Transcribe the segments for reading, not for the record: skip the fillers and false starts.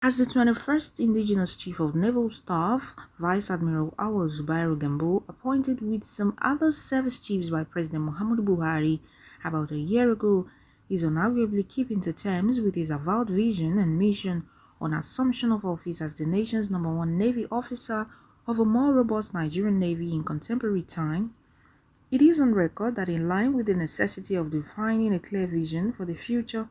As the 21st Indigenous Chief of Naval Staff, Vice Admiral Gambo, appointed with some other service chiefs by President Muhammadu Buhari about a year ago, is unarguably keeping to terms with his avowed vision and mission on assumption of office as the nation's #1 Navy officer of a more robust Nigerian Navy in contemporary time. It is on record that in line with the necessity of defining a clear vision for the future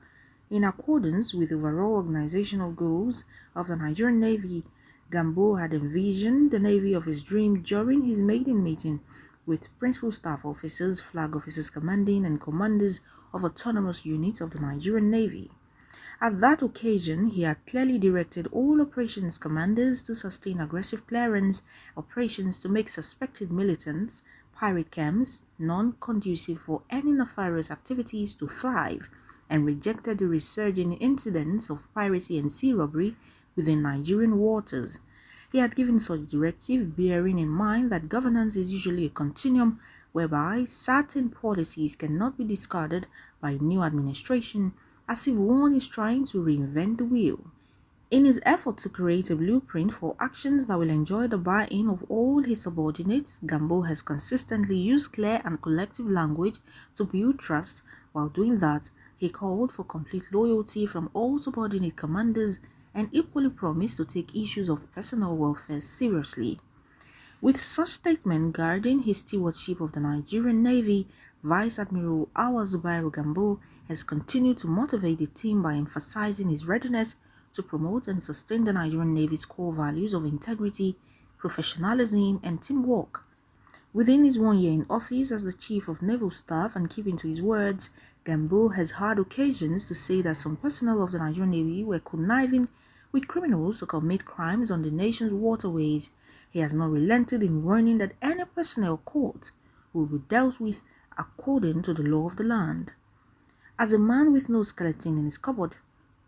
in accordance with overall organizational goals of the Nigerian Navy, Gambo had envisioned the Navy of his dream during his maiden meeting with principal staff officers, flag officers commanding, and commanders of autonomous units of the Nigerian Navy. At that occasion, he had clearly directed all operations commanders to sustain aggressive clearance operations to make suspected militants, pirate camps, non-conducive for any nefarious activities to thrive, and rejected the resurging incidents of piracy and sea robbery within Nigerian waters. He had given such directive bearing in mind that governance is usually a continuum whereby certain policies cannot be discarded by new administration as if one is trying to reinvent the wheel. In his effort to create a blueprint for actions that will enjoy the buy-in of all his subordinates, Gambo has consistently used clear and collective language to build trust. While doing that, he called for complete loyalty from all subordinate commanders and equally promised to take issues of personal welfare seriously. With such statement guarding his stewardship of the Nigerian Navy, Vice Admiral Gambo has continued to motivate the team by emphasizing his readiness to promote and sustain the Nigerian Navy's core values of integrity, professionalism, and teamwork. Within his 1 year in office as the Chief of Naval Staff and keeping to his words, Gambo has had occasions to say that some personnel of the Nigerian Navy were conniving with criminals to commit crimes on the nation's waterways. He has not relented in warning that any personnel caught will be dealt with according to the law of the land. As a man with no skeleton in his cupboard,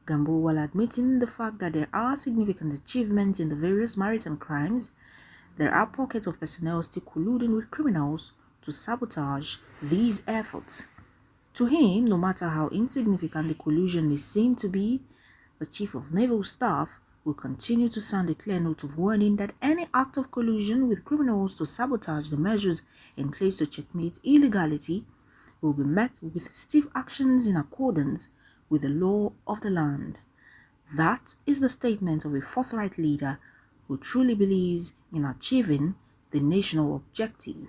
Gambo, while admitting the fact that there are significant achievements in the various maritime crimes, there are pockets of personnel still colluding with criminals to sabotage these efforts. To him, no matter how insignificant the collusion may seem to be, the Chief of Naval Staff will continue to sound a clear note of warning that any act of collusion with criminals to sabotage the measures in place to checkmate illegality will be met with stiff actions in accordance with the law of the land. That is the statement of a forthright leader who truly believes in achieving the national objective.